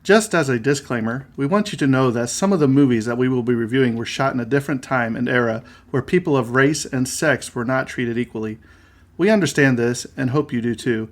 Just as a disclaimer, we want you to know that some of the movies that we will be reviewing were shot in a different time and era where people of race and sex were not treated equally. We understand this and hope you do too.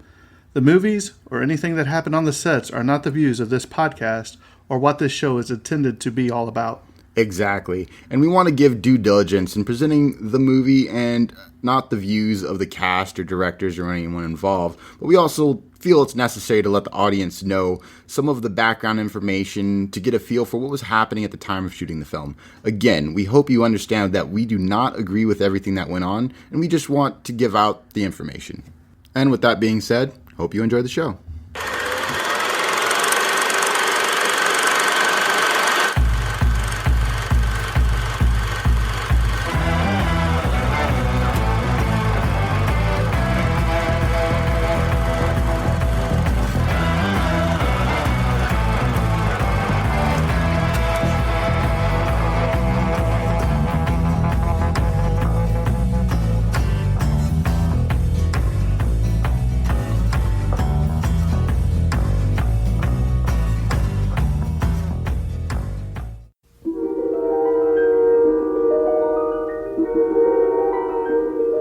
The movies or anything that happened on the sets are not the views of this podcast or what this show is intended to be all about. Exactly. And we want to give due diligence in presenting the movie and not the views of the cast or directors or anyone involved. But we also feel it's necessary to let the audience know some of the background information to get a feel for what was happening at the time of shooting the film. Again, we hope you understand that we do not agree with everything that went on, and we just want to give out the information. And with that being said, hope you enjoy the show.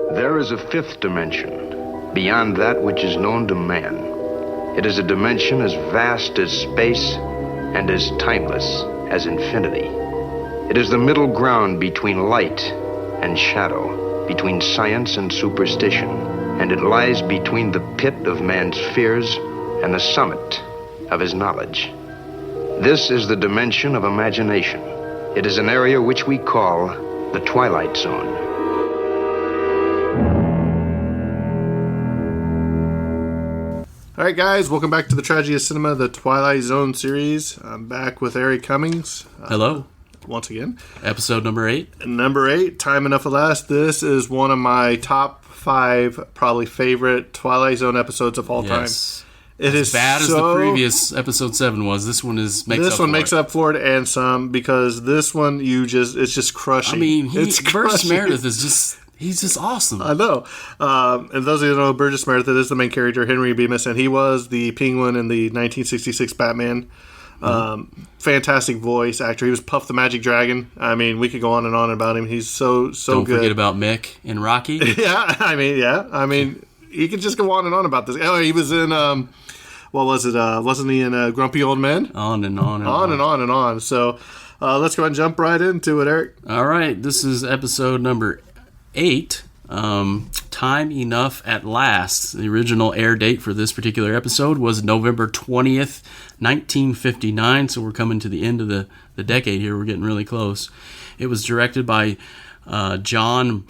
There is a fifth dimension, beyond that which is known to man. It is a dimension as vast as space and as timeless as infinity. It is the middle ground between light and shadow, between science and superstition, and it lies between the pit of man's fears and the summit of his knowledge. This is the dimension of imagination. It is an area which we call the Twilight Zone. All right, guys, welcome back to the Tragedy of Cinema, the Twilight Zone series. I'm back with Eric Cummings. Hello. Once again. Episode number 8. Number 8, Time Enough at Last. This is one of my top 5, probably favorite Twilight Zone episodes of all time. It is bad as the previous episode 7 was. This one makes up for it and some, because this one it's just crushing. I mean, Burgess Meredith is just. He's just awesome. I know. And those of you who know, Burgess Meredith is the main character, Henry Bemis, and he was the Penguin in the 1966 Batman. Fantastic voice actor. He was Puff the Magic Dragon. I mean, we could go on and on about him. He's so good. Don't forget about Mick in Rocky. I mean, you could just go on and on about this. Oh, he was in, what was it? Wasn't he in Grumpy Old Men? On and on and on. So let's go ahead and jump right into it, Eric. All right. This is episode number 8, Time Enough at Last. The original air date for this particular episode was November 20th, 1959, so we're coming to the end of the decade here. We're getting really close. It was directed by John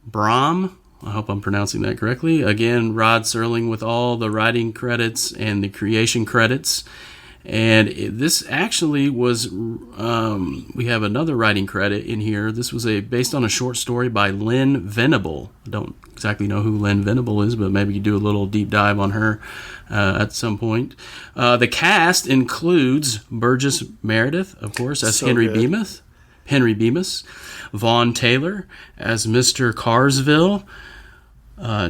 Bram. I hope I'm pronouncing that correctly. Again, Rod Serling with all the writing credits and the creation credits. And this actually was, we have another writing credit in here. This was based on a short story by Lynn Venable. I don't exactly know who Lynn Venable is, but maybe you do a little deep dive on her at some point. The cast includes Burgess Meredith, of course, as Henry Bemis, Vaughn Taylor as Mr. Carsville,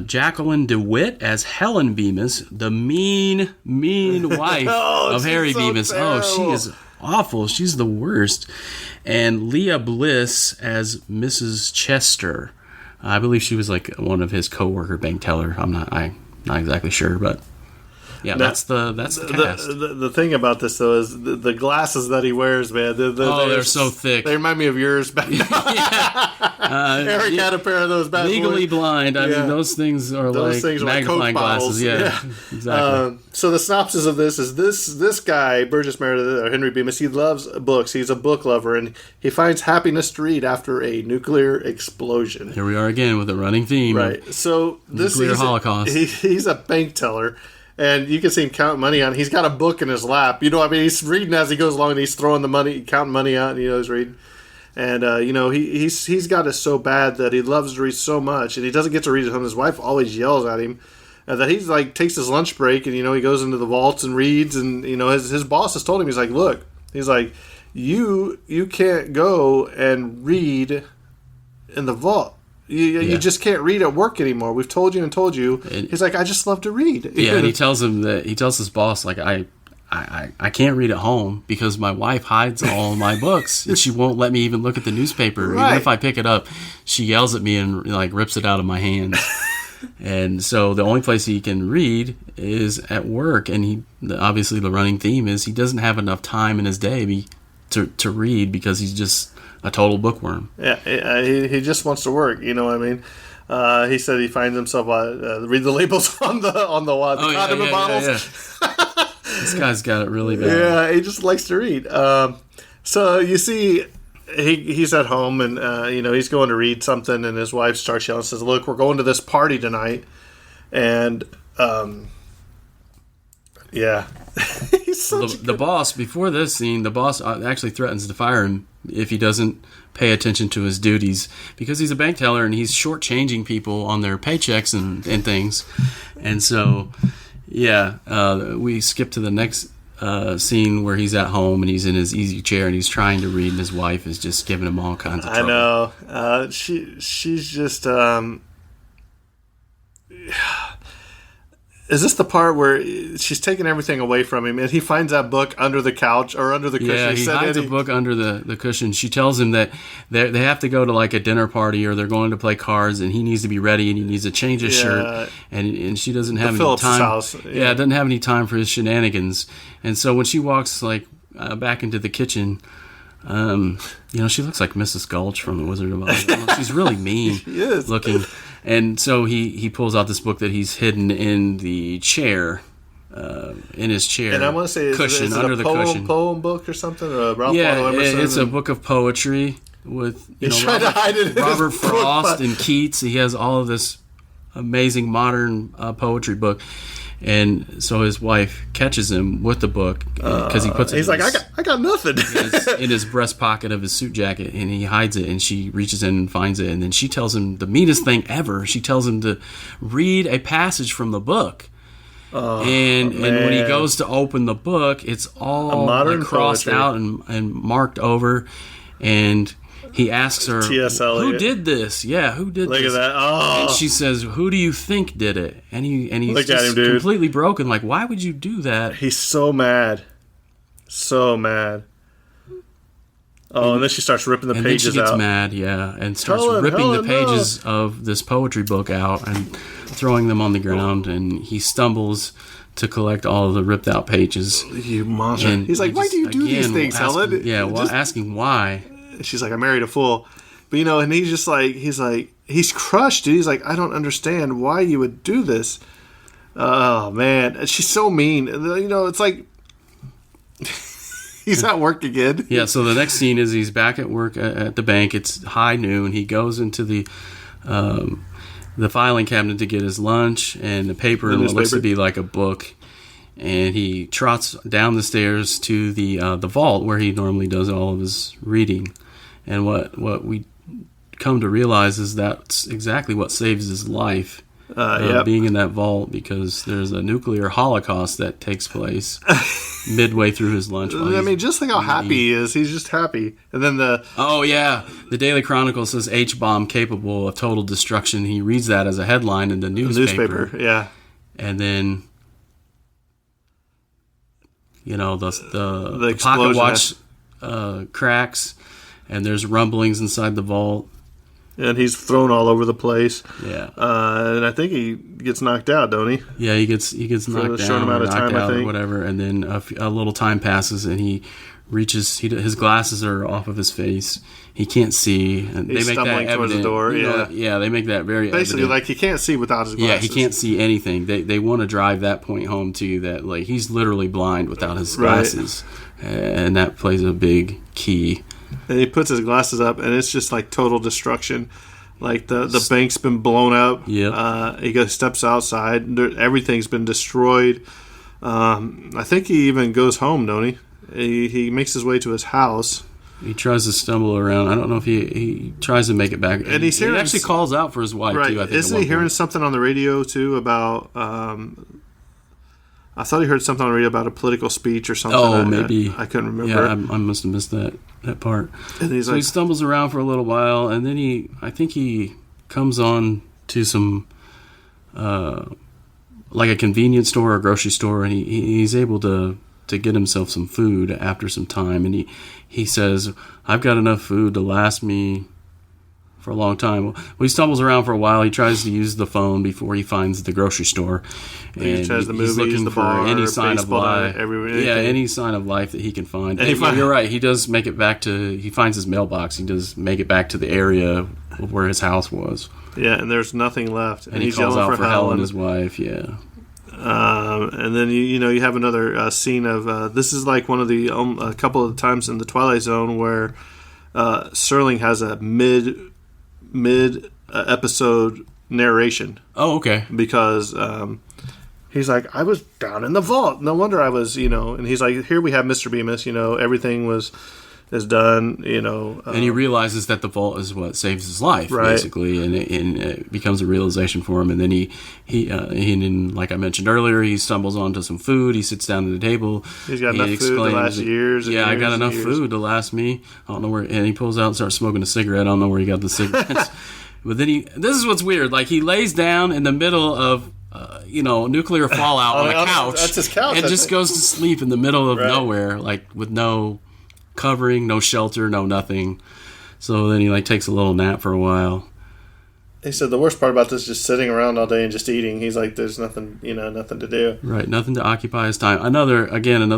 Jacqueline DeWitt as Helen Bemis, the mean wife of Harry Bemis. Terrible. Oh, she is awful. She's the worst. And Leah Bliss as Mrs. Chester. I believe she was like one of his co-worker bank teller. I'm not exactly sure, but yeah, that's the cast. The thing about this though is the glasses that he wears, man. They're so thick. They remind me of yours back. Eric had a pair of those back. Legally blind. I mean, those things are like magnifying glasses. Yeah, exactly. So the synopsis of this is this guy, Burgess Meredith, or Henry Bemis, he loves books. He's a book lover, and he finds happiness to read after a nuclear explosion. Here we are again with a running theme. Right. So nuclear holocaust. He's a bank teller. And you can see him counting money on. He's got a book in his lap. You know, I mean, he's reading as he goes along, and he's throwing the money, counting money out, and he's reading. And he's got it so bad that he loves to read so much, and he doesn't get to read at home. His wife always yells at him, and that he's like takes his lunch break, and he goes into the vaults and reads, and his boss has told him, he's like, look, he's like, you can't go and read in the vault. You just can't read at work anymore. We've told you and told you. He's like, I just love to read. Yeah, and he tells his boss, like, I I can't read at home because my wife hides all my books and she won't let me even look at the newspaper. Right. Even if I pick it up, she yells at me and like rips it out of my hands. And so the only place he can read is at work. And obviously the running theme is he doesn't have enough time in his day to read because he's just a total bookworm. Yeah, he just wants to work. You know what I mean? He said he finds himself read the labels on the condiment bottles. Yeah. This guy's got it really bad. Yeah, he just likes to read. So you see, he's at home and he's going to read something, and his wife starts yelling and says, "Look, we're going to this party tonight," and yeah. The boss, before this scene, the boss actually threatens to fire him if he doesn't pay attention to his duties because he's a bank teller and he's shortchanging people on their paychecks and things. And so, we skip to the next scene where he's at home and he's in his easy chair and he's trying to read and his wife is just giving him all kinds of trouble. I know. She's just... Is this the part where she's taking everything away from him and he finds that book under the couch or under the cushion? Yeah, he hides a book under the cushion. She tells him that they have to go to like a dinner party or they're going to play cards and he needs to be ready and he needs to change his shirt. And she doesn't have any Phillips' time. house. Yeah, doesn't have any time for his shenanigans. And so when she walks like back into the kitchen, she looks like Mrs. Gulch from The Wizard of Oz. She's really mean she is. looking. And so he pulls out this book that he's hidden in the chair, in his chair. And I want to say, cushion is it under a the poem, cushion. Poem book or something? Or Ralph Waldo Emerson? It's a book of poetry with trying to hide it in Robert his Frost book. and Keats. He has all of this amazing modern poetry book. And so his wife catches him with the book because he puts it. He's like, I got nothing in his breast pocket of his suit jacket, and he hides it. And she reaches in and finds it, and then she tells him the meanest thing ever. She tells him to read a passage from the book. And when he goes to open the book, it's all modern crossed poetry. out and marked over, and he asks her, T.S. Eliot. "Who did this? Yeah, who did Look this?" at that. Oh. And she says, "Who do you think did it?" And he's Look just at him, dude. completely broken. Like, why would you do that? He's so mad. So mad. Oh, and then she starts ripping the and pages then she gets out. mad, and starts Helen, ripping the no. pages of this poetry book out and throwing them on the ground. And he stumbles to collect all of the ripped out pages. You monster. And He's like, he why just, do you do these again, things, asking- Helen? Yeah, asking why. She's like, I married a fool. But, and he's just like, he's crushed, dude. He's like, I don't understand why you would do this. Oh, man. And she's so mean. It's like, he's at work again. Yeah, so the next scene is he's back at work at the bank. It's high noon. He goes into the filing cabinet to get his lunch and the paper and what looks to be like a book. And he trots down the stairs to the vault where he normally does all of his reading. And what we come to realize is that's exactly what saves his life. Being in that vault, because there's a nuclear holocaust that takes place midway through his lunch. Just think how happy he is. He's just happy. And then the Daily Chronicle says H-bomb capable of total destruction. He reads that as a headline in the newspaper. Yeah. And then the pocket explosion watch cracks, and there's rumblings inside the vault. And he's thrown all over the place. Yeah. And I think he gets knocked out, don't he? Yeah, he gets knocked down, short amount of time, I think. or whatever. And then a little time passes, and he reaches. His glasses are off of his face. He can't see. And He's they make stumbling that towards evident. the door. They make that very basically evident. like he can't see without his glasses. Yeah, he can't see anything. They want to drive that point home to you that like he's literally blind without his glasses, and that plays a big key. And he puts his glasses up, and it's just like total destruction. Like the bank's been blown up. Yep. He steps outside. Everything's been destroyed. I think he even goes home, don't he? He makes his way to his house. He tries to stumble around. I don't know if he tries to make it back. And he actually calls out for his wife, right. too, I think. Isn't he hearing something on the radio, too, about... I thought he heard something on the radio about a political speech or something. Oh, maybe. I couldn't remember. Yeah, I must have missed that part. And he's so he stumbles around for a little while, and then I think he comes on to some, like a convenience store or grocery store, and he's able to to get himself some food after some time, and he says, "I've got enough food to last me for a long time." Well, he stumbles around for a while. He tries to use the phone before he finds the grocery store, and he tries the movies, he's looking the for bar, any sign of life. Any sign of life that he can find. And you're right. He does make it back to. He finds his mailbox. He does make it back to the area of where his house was. Yeah, and there's nothing left. And he calls out for Helen, his wife. Yeah. And then you have another scene of this is like one of the a couple of times in the Twilight Zone where Serling has a mid episode narration. Oh, okay. Because he's like, I was down in the vault. No wonder I was, and he's like, here we have Mr. Bemis. Everything is done. And he realizes that the vault is what saves his life, right. basically, and it becomes a realization for him. And then he, like I mentioned earlier, he stumbles onto some food. He sits down at the table. He's got enough food to last years. Yeah, I got enough food to last me. I don't know where. And he pulls out and starts smoking a cigarette. I don't know where he got the cigarettes. But then this is what's weird. Like, he lays down in the middle of nuclear fallout on a couch. That's his couch. And just goes to sleep in the middle of nowhere, like with no covering, no shelter, no nothing. So then he takes a little nap for a while. He said the worst part about this is just sitting around all day and just eating. He's like, there's nothing to do. Right, nothing to occupy his time. Another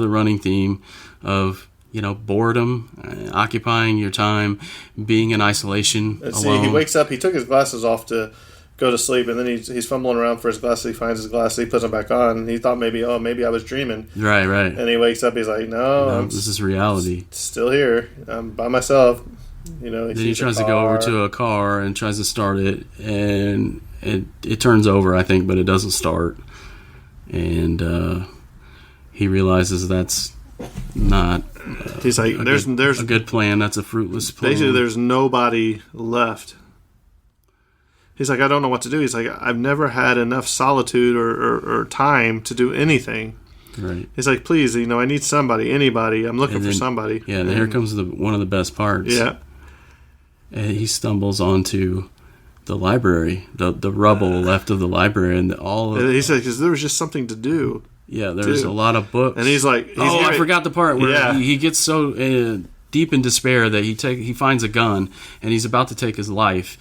running theme of boredom, occupying your time, being in isolation. He wakes up. He took his glasses off to go to sleep, and then he's fumbling around for his glasses. He finds his glasses. He puts them back on. And he thought maybe I was dreaming. Right. And he wakes up. He's like, no, this is reality. Still here. I'm by myself. Then he tries to go over to a car and tries to start it, and it turns over, I think, but it doesn't start. And he realizes that's not. He's like, there's a good plan. That's a fruitless plan. Basically, there's nobody left. He's like, I don't know what to do. He's like, I've never had enough solitude or time to do anything. Right. He's like, please, I need somebody, anybody. I'm looking for somebody. Yeah, and here comes one of the best parts. Yeah. And he stumbles onto the library, the rubble left of the library, and he said, because there was just something to do. Yeah, there's a lot of books. And he's like, I forgot the part where he gets so deep in despair that he finds a gun, and he's about to take his life.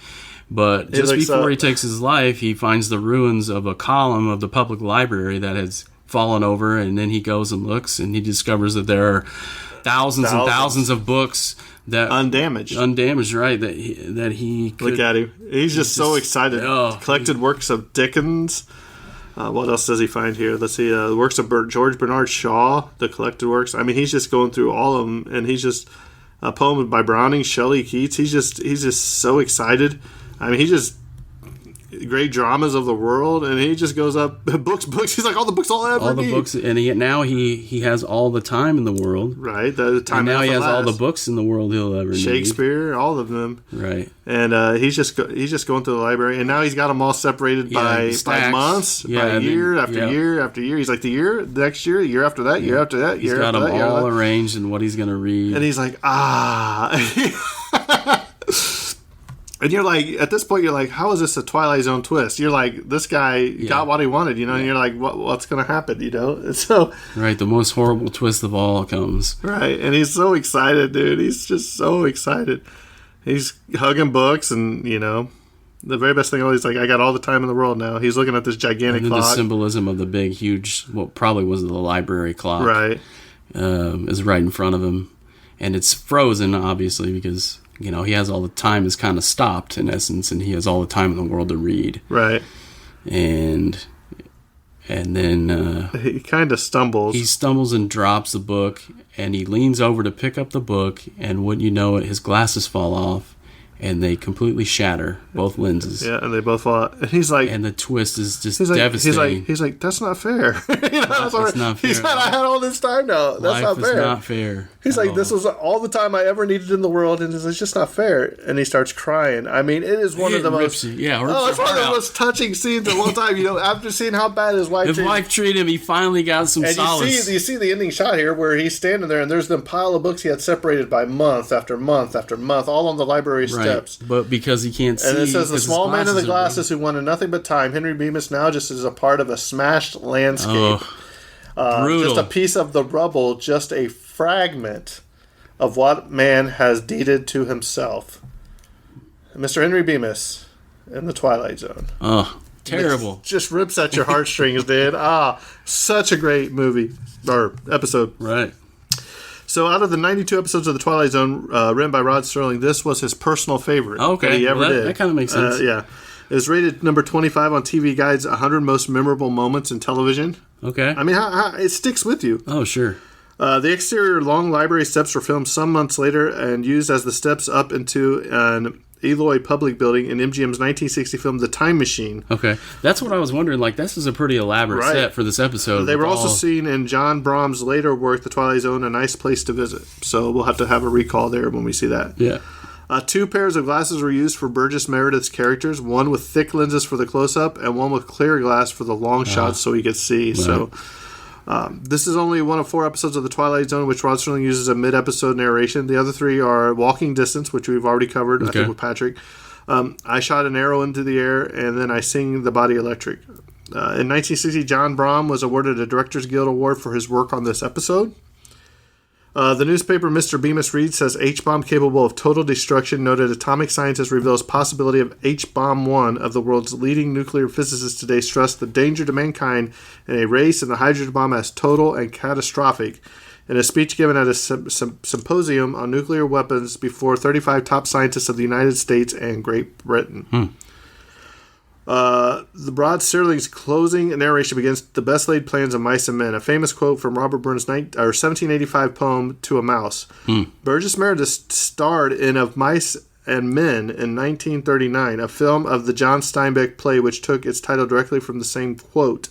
But just before he takes his life, he finds the ruins of a column of the public library that has fallen over, and then he goes and looks, and he discovers that there are thousands and thousands of books that undamaged, right? That he could, look at him. He's just so excited. Collected works of Dickens. What else does he find here? Let's see. The works of George Bernard Shaw. The collected works. I mean, he's just going through all of them, and he's just a poem by Browning, Shelley, Keats. He's just so excited. I mean, he just great dramas of the world, and he just goes up books. He's like, all the books I'll ever need. All the books, and now he has all the time in the world, right? The time. And now he has all the books in the world he'll ever need. Shakespeare, all of them, right? And he's just going through the library, and now he's got them all separated by months, by year after year after year. He's like, the next year, year after that, year after that, year after that. He's got them all arranged and what he's going to read, and he's like, And you're like, at this point, you're like, how is this a Twilight Zone twist? You're like, this guy got what he wanted, and you're like, what's going to happen, And so, right, the most horrible twist of all comes. Right, and he's so excited, dude. He's just so excited. He's hugging books, and the very best thing. He's like, I got all the time in the world now. He's looking at this gigantic clock. The symbolism of the big, huge, what probably was the library clock, right, is right in front of him, and it's frozen, obviously, because. He has all the time is kind of stopped in essence, and he has all the time in the world to read. Right. And then he kind of stumbles. He stumbles and drops the book, and he leans over to pick up the book, and wouldn't you know it, his glasses fall off, and they completely shatter, both lenses. Yeah, and they both fall out. And he's like... And the twist is just devastating. He's like, that's not fair. That's not fair. He said, I had all this time now. That's not fair. Life is not fair. He's like, this was all the time I ever needed in the world, and it's just not fair. And he starts crying. I mean, it is one of the most... it's one of the most touching scenes of all time. After seeing how bad his wife treated him, he finally got some solace. You see the ending shot here where he's standing there, and there's the pile of books he had separated by month after month after month, all on the library steps. But because he can't see... And it says, the small man in the glasses who wanted nothing but time, Henry Bemis, now just is a part of a smashed landscape. Brutal. Just a piece of the rubble, just a fragment of what man has deeded to himself. Mr. Henry Bemis in the Twilight Zone. Oh, terrible. It just rips at your heartstrings, dude. Such a great movie or episode. Right. So out of the 92 episodes of the Twilight Zone written by Rod Serling, this was his personal favorite that he ever did. That kind of makes sense. Yeah. It was rated number 25 on TV Guide's 100 Most Memorable Moments in Television. Okay. I mean, it sticks with you. Oh, sure. The exterior long library steps were filmed some months later and used as the steps up into an Eloy Public Building in MGM's 1960 film The Time Machine. Okay. That's what I was wondering. Like, this is a pretty elaborate set for this episode. They were also seen in John Brahm's later work, The Twilight Zone, A Nice Place to Visit. So we'll have to have a recall there when we see that. Yeah. 2 pairs of glasses were used for Burgess Meredith's characters, one with thick lenses for the close-up and one with clear glass for the long shots so he could see. Right. So this is only one of 4 episodes of The Twilight Zone, which Rod Serling uses a mid-episode narration. The other 3 are Walking Distance, which we've already covered, I think, with Patrick. I Shot an Arrow into the Air, and then I Sing the Body Electric. In 1960, John Brahm was awarded a Directors Guild Award for his work on this episode. The newspaper Mr. Bemis Read says H-bomb capable of total destruction. Noted atomic scientist reveals possibility of H-bomb. One of the world's leading nuclear physicists today stressed the danger to mankind in a race and the hydrogen bomb as total and catastrophic. In a speech given at a symposium on nuclear weapons before 35 top scientists of the United States and Great Britain. The Rod Serling's closing narration begins, "The best laid plans of mice and men," a famous quote from Robert Burns' 1785 poem To a Mouse. Burgess Meredith starred in Of Mice and Men in 1939, a film of the John Steinbeck play which took its title directly from the same quote.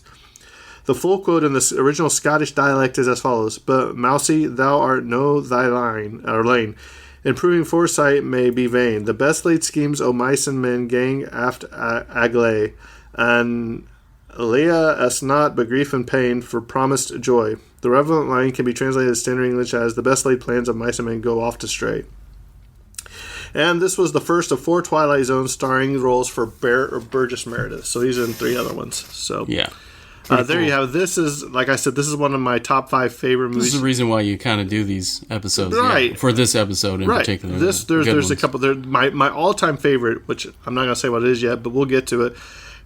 The full quote in the original Scottish dialect is as follows: "But, Mousie, thou art no thy lane. Improving foresight may be vain. The best laid schemes o' mice and men gang aft agley, and Leah us not but grief and pain for promised joy." The relevant line can be translated as standard English as "the best laid plans of mice and men go oft astray." And this was the first of 4 Twilight Zones starring roles for Burgess Meredith. So he's in 3 other ones. So yeah. There you have it. This is, like I said, this is one of my top 5 favorite movies. This is the reason why you kind of do these episodes, right? For this episode in particular. There's a couple. My all-time favorite, which I'm not going to say what it is yet, but we'll get to it.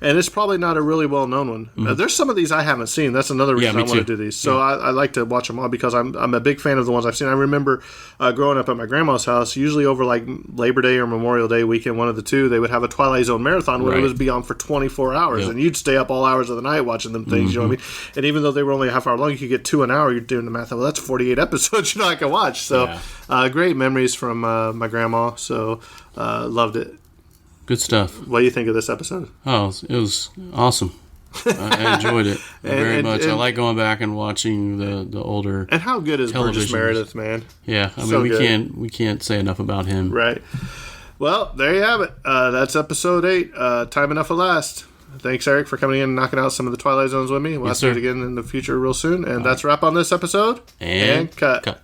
And it's probably not a really well-known one. There's some of these I haven't seen. That's another reason I want to do these. So I like to watch them all because I'm a big fan of the ones I've seen. I remember growing up at my grandma's house, usually over like Labor Day or Memorial Day weekend, one of the two, they would have a Twilight Zone marathon where it would be on for 24 hours. And you'd stay up all hours of the night watching them things, you know what I mean? And even though they were only a half hour long, you could get 2 an hour. You're doing the math. Well, that's 48 episodes I can watch. So great memories from my grandma. So loved it. Good stuff. What do you think of this episode? Oh, it was awesome. I enjoyed it very much. I like going back and watching the older. And how good is Burgess Meredith, man? Yeah, I mean we can't say enough about him. Right. Well, there you have it. That's episode 8. Time enough at last. Thanks, Eric, for coming in and knocking out some of the Twilight Zones with me. We'll have to do it again in the future real soon. And that's a wrap on this episode. And cut.